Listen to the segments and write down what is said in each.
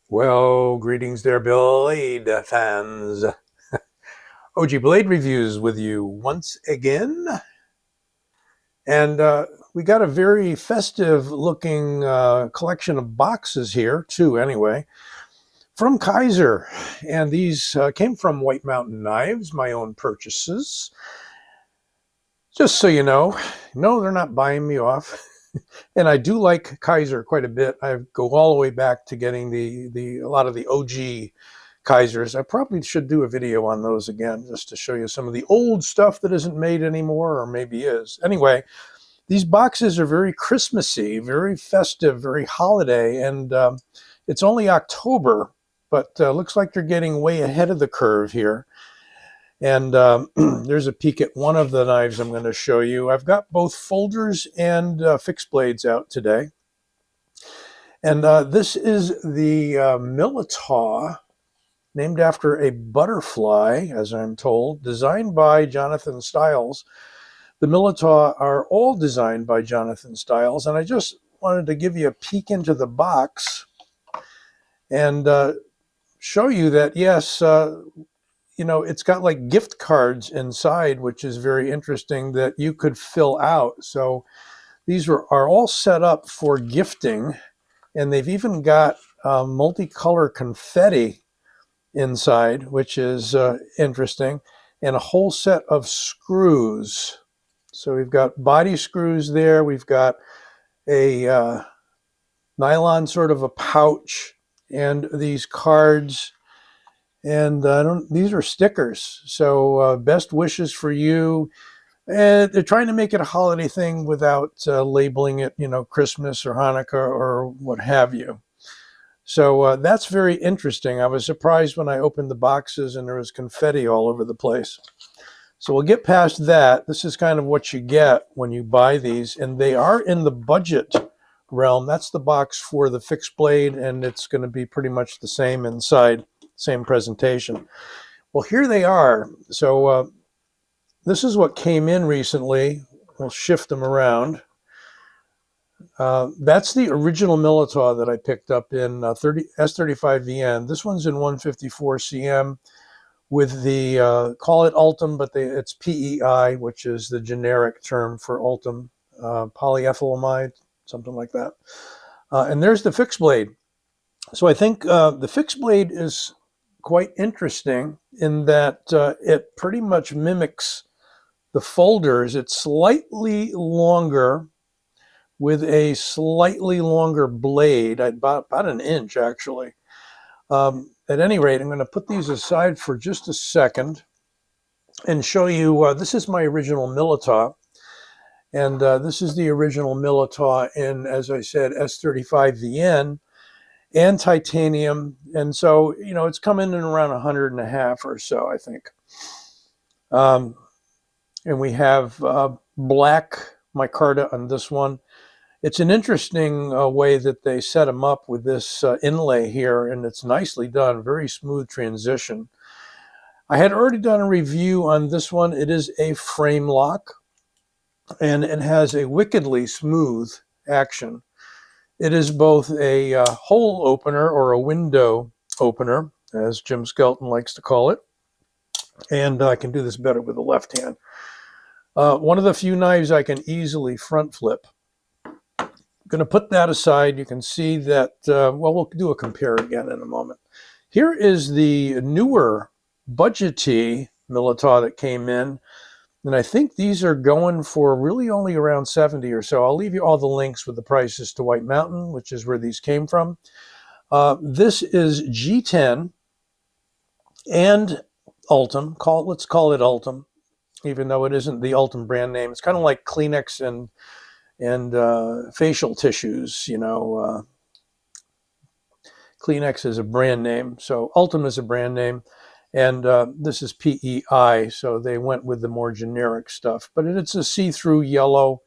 Well, greetings there, Blade fans. OG Blade Reviews with you once again. And we got a very festive looking collection of boxes here, too, anyway, from Kizer. And these came from White Mountain Knives, my own purchases. Just so you know, no, they're not buying me off. And I do like Kizer quite a bit. I go all the way back to getting a lot of the OG Kizers. I probably should do a video on those again, just to show you some of the old stuff that isn't made anymore, or maybe is. Anyway, these boxes are very Christmassy, very festive, very holiday, and it's only October, but looks like they're getting way ahead of the curve here. And there's a peek at one of the knives I'm going to show you. I've got both folders and fixed blades out today. And this is the Militaw, named after a butterfly, as I'm told, designed by Jonathan Stiles. The Militaw are all designed by Jonathan Stiles, and I just wanted to give you a peek into the box and show you that, yes, it's got like gift cards inside, which is very interesting, that you could fill out. So these are all set up for gifting, and they've even got multicolor confetti inside, which is interesting, and a whole set of screws. So we've got body screws there. We've got a nylon sort of a pouch, and these cards. And these are stickers. So best wishes for you. And they're trying to make it a holiday thing without labeling it, Christmas or Hanukkah or what have you. So that's very interesting. I was surprised when I opened the boxes and there was confetti all over the place. So we'll get past that. This is kind of what you get when you buy these. And they are in the budget realm. That's the box for the fixed blade, and it's going to be pretty much the same inside. Same presentation. Well, here they are. So this is what came in recently. We'll shift them around. That's the original Militaw that I picked up in S35VN. This one's in 154 cm with the, call it Ultim, but it's PEI, which is the generic term for Ultim, polyethylamide, something like that. And there's the fixed blade. So I think the fixed blade is quite interesting in that it pretty much mimics the folders. It's slightly longer with a slightly longer blade, about an inch actually. At any rate, I'm going to put these aside for just a second and show you, this is my original Militaw. And this is the original Militaw in, as I said, S35VN. And titanium, and so it's coming in around 100.5 or so, I think. And we have black micarta on this one. It's an interesting way that they set them up with this inlay here, and it's nicely done. Very smooth transition. I had already done a review on this one. It is a frame lock, and it has a wickedly smooth action. It is both a hole opener or a window opener, as Jim Skelton likes to call it. And I can do this better with the left hand. One of the few knives I can easily front flip. I'm going to put that aside. You can see that, well, we'll do a compare again in a moment. Here is the newer budgety Militaw that came in. And I think these are going for really only around 70 or so. I'll leave you all the links with the prices to White Mountain, which is where these came from. This is G10 and Ultim. Let's call it Ultim, even though it isn't the Ultim brand name. It's kind of like Kleenex and facial tissues. Kleenex is a brand name, so Ultim is a brand name. And this is PEI, so they went with the more generic stuff. But it's a see-through yellow,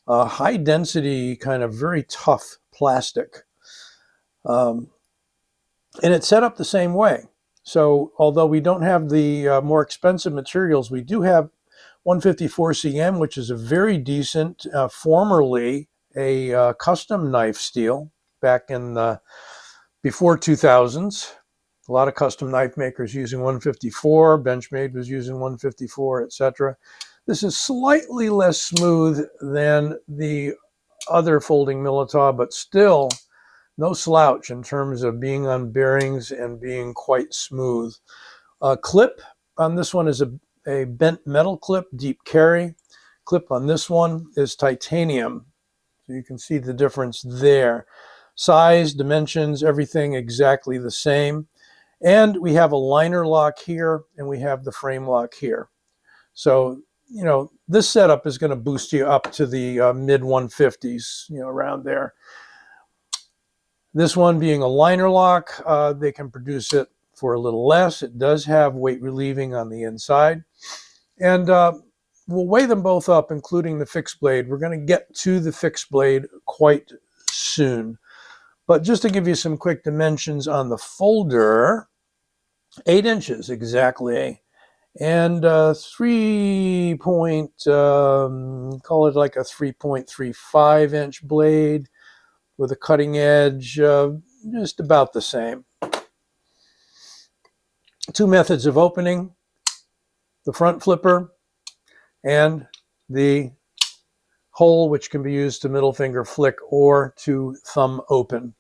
high density, kind of very tough plastic. And it's set up the same way. So although we don't have the more expensive materials, we do have 154 cm, which is a very decent, formerly a custom knife steel back in the before 2000s. A lot of custom knife makers using 154, Benchmade was using 154, etc. This is slightly less smooth than the other folding Militaw, but still no slouch in terms of being on bearings and being quite smooth. Clip on this one is a bent metal clip, deep carry. Clip on this one is titanium. So you can see the difference there. Size, dimensions, everything exactly the same. And we have a liner lock here, and we have the frame lock here. So, you know, this setup is going to boost you up to the mid 150s, you know, around there. This one being a liner lock, they can produce it for a little less. It does have weight relieving on the inside. And we'll weigh them both up, including the fixed blade. We're going to get to the fixed blade quite soon. But just to give you some quick dimensions on the folder, 8 inches exactly. And call it like a 3.35 inch blade with a cutting edge, just about the same. 2 methods of opening: the front flipper and the hole, which can be used to middle finger flick or to thumb open.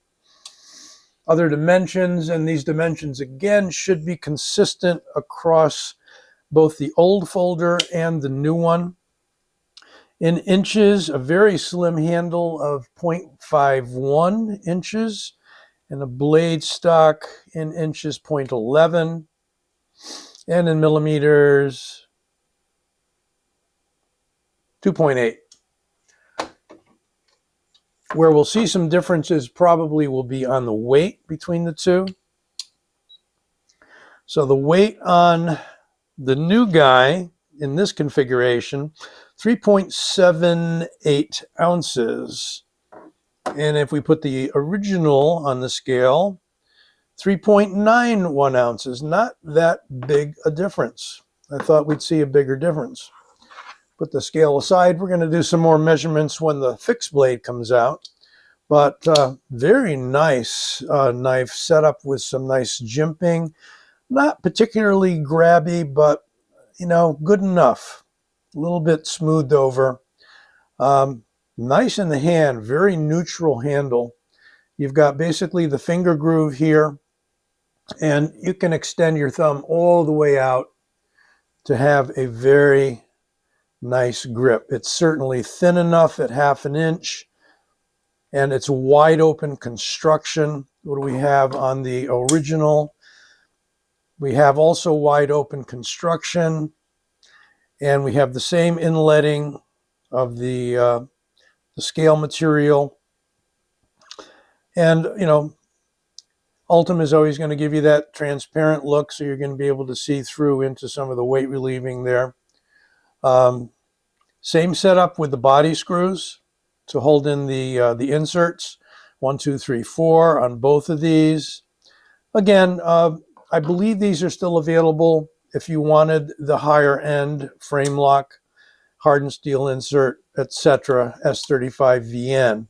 Other dimensions, and these dimensions again should be consistent across both the old folder and the new one. In inches, a very slim handle of 0.51 inches, and a blade stock in inches 0.11, and in millimeters 2.8. Where we'll see some differences probably will be on the weight between the two. So the weight on the new guy in this configuration, 3.78 ounces. And if we put the original on the scale, 3.91 ounces. Not that big a difference. I thought we'd see a bigger difference. Put the scale aside. We're going to do some more measurements when the fixed blade comes out. But very nice knife, set up with some nice jimping. Not particularly grabby, but, you know, good enough. A little bit smoothed over. Nice in the hand, very neutral handle. You've got basically the finger groove here, and you can extend your thumb all the way out to have a very nice grip. It's certainly thin enough at 1/2 inch, and it's wide open construction. What do we have on the original? We have also wide open construction, and we have the same inletting of the scale material. And, you know, Ultim is always going to give you that transparent look, so you're going to be able to see through into some of the weight relieving there. Same setup with the body screws to hold in the inserts. 1, 2, 3, 4 on both of these. Again, I believe these are still available if you wanted the higher end frame lock, hardened steel insert, etc. S35VN.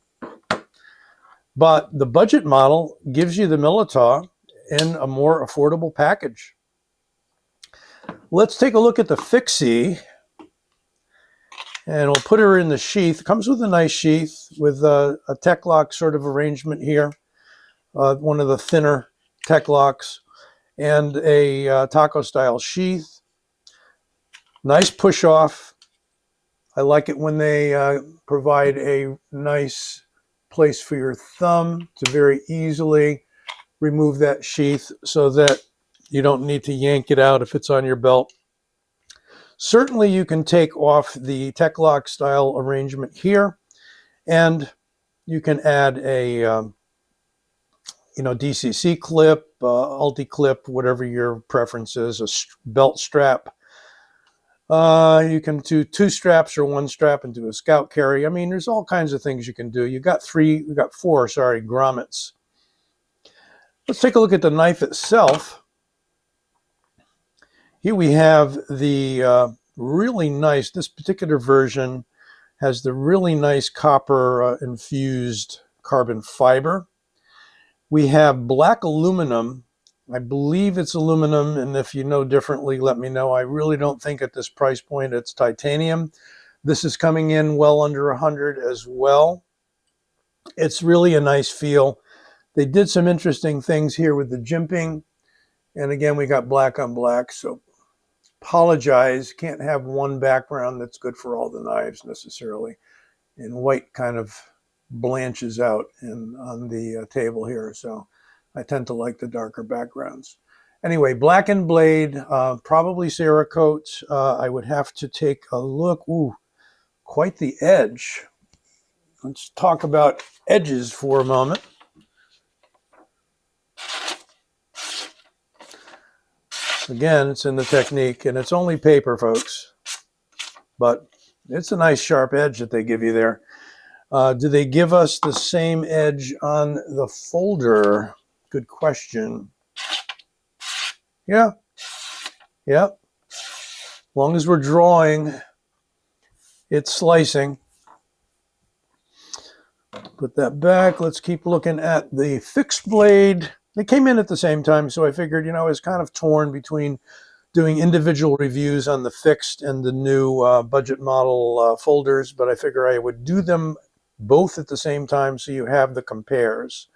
But the budget model gives you the Militaw in a more affordable package. Let's take a look at the fixie, and we'll put her in the sheath. It comes with a nice sheath with a tech lock sort of arrangement here, one of the thinner tech locks, and a taco style sheath. Nice push off. I like it when they provide a nice place for your thumb to very easily remove that sheath so that you don't need to yank it out if it's on your belt. Certainly you can take off the tech lock style arrangement here, and you can add a DCC clip, Ulti clip, whatever your preference is, a belt strap. You can do 2 straps or 1 strap and do a scout carry. I mean, there's all kinds of things you can do. We got 4 grommets. Let's take a look at the knife itself. Here we have the really nice, this particular version has the really nice copper infused carbon fiber. We have black aluminum. I believe it's aluminum, and if you know differently, let me know. I really don't think at this price point it's titanium. This is coming in well under 100 as well. It's really a nice feel. They did some interesting things here with the jimping. And again, we got black on black, so apologize. Can't have one background that's good for all the knives necessarily. And white kind of blanches out on the table here, so I tend to like the darker backgrounds. Anyway, blackened blade, probably Cerakote. I would have to take a look. Ooh, quite the edge. Let's talk about edges for a moment. Again, it's in the technique, and it's only paper, folks. But it's a nice sharp edge that they give you there. Do they give us the same edge on the folder? Good question. Yeah. As long as we're drawing, it's slicing. Put that back. Let's keep looking at the fixed blade. They came in at the same time, so I figured, I was kind of torn between doing individual reviews on the fixed and the new budget model folders, but I figure I would do them both at the same time so you have the compares.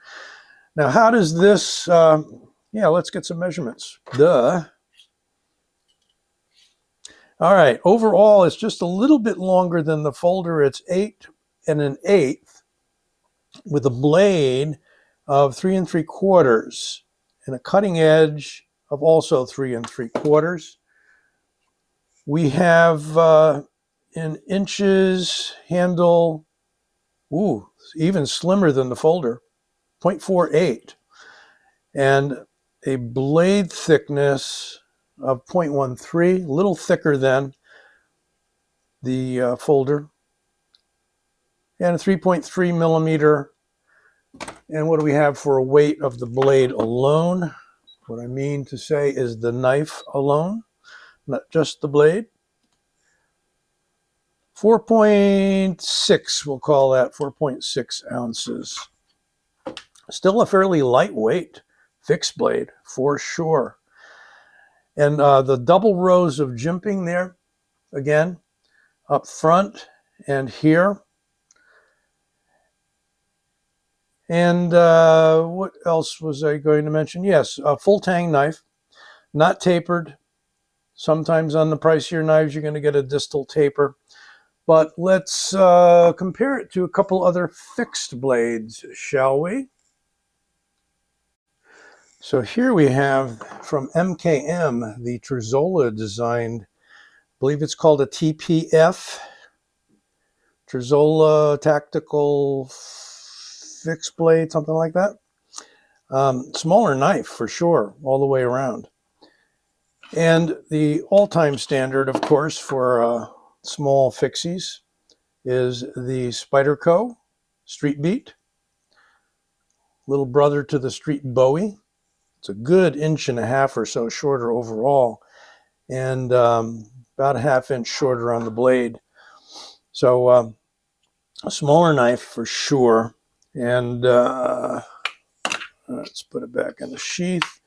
Now, how does this, let's get some measurements. Duh. All right, overall, it's just a little bit longer than the folder. It's 8 1/8 with a blade of 3 3/4 and a cutting edge of also 3 3/4. We have in inches handle, even slimmer than the folder, 0.48, and a blade thickness of 0.13, a little thicker than the folder, and a 3.3 millimeter. And what do we have for a weight of the blade alone? What I mean to say is the knife alone, not just the blade. 4.6, we'll call that 4.6 ounces. Still a fairly lightweight fixed blade for sure. And the double rows of jimping there, again, up front and here. And what else was I going to mention? Yes, a full tang knife, not tapered. Sometimes on the pricier knives, you're going to get a distal taper. But let's compare it to a couple other fixed blades, shall we? So here we have from MKM, the Terzola designed, I believe it's called a TPF, Terzola Tactical Fixed Blade, something like that. Smaller knife for sure, all the way around. And the all-time standard, of course, for small fixies is the Spyderco Street Beat, little brother to the Street Bowie. It's a good 1.5 inches or so shorter overall, and about a 1/2 inch shorter on the blade. So a smaller knife for sure. And let's put it back in the sheath.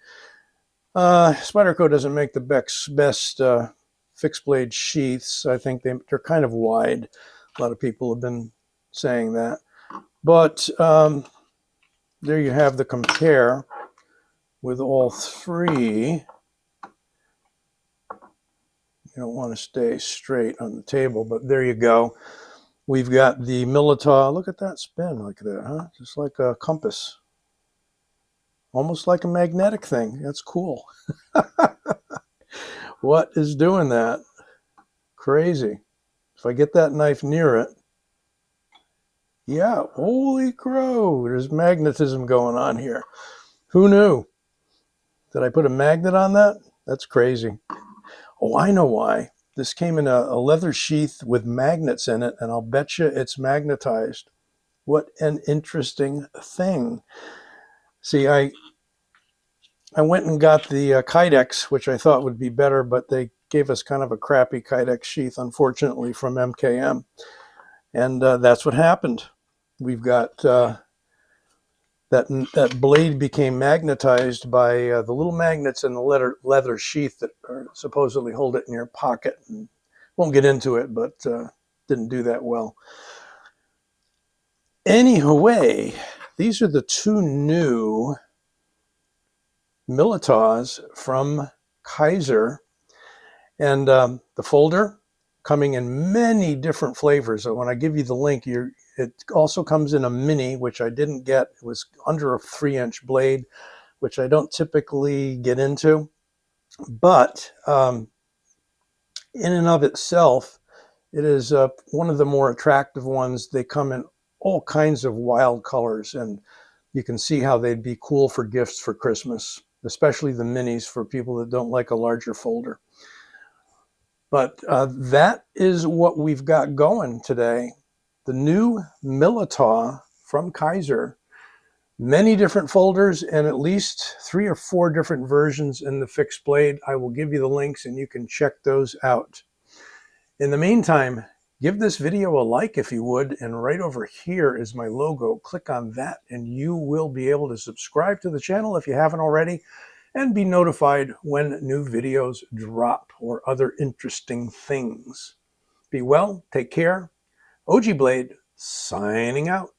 Spyderco doesn't make the best fixed blade sheaths. I think they're kind of wide. A lot of people have been saying that. But there you have the compare with all three. You don't want to stay straight on the table, but there you go. We've got the Militaw. Look at that spin like that, huh? Just like a compass. Almost like a magnetic thing. That's cool. What is doing that? Crazy. If I get that knife near it, yeah, holy crow, there's magnetism going on here. Who knew? Did I put a magnet on that? That's crazy. Oh, I know why. This came in a leather sheath with magnets in it, and I'll bet you it's magnetized. What an interesting thing. See, I went and got the Kydex, which I thought would be better, but they gave us kind of a crappy Kydex sheath, unfortunately, from MKM. And that's what happened. We've got that blade became magnetized by the little magnets in the leather sheath that supposedly hold it in your pocket. And won't get into it, but didn't do that well. Anyway, these are the two new Militaws from Kizer. And the folder coming in many different flavors. So when I give you the link, it also comes in a mini, which I didn't get. It was under a 3-inch blade, which I don't typically get into. But in and of itself, it is one of the more attractive ones. They come in all kinds of wild colors, and you can see how they'd be cool for gifts for Christmas, especially the minis for people that don't like a larger folder. But that is what we've got going today. The new Militaw from Kizer. Many different folders and at least 3 or 4 different versions in the fixed blade. I will give you the links and you can check those out. In the meantime, give this video a like if you would, and right over here is my logo. Click on that and you will be able to subscribe to the channel if you haven't already, and be notified when new videos drop or other interesting things. Be well, take care. OG Blade signing out.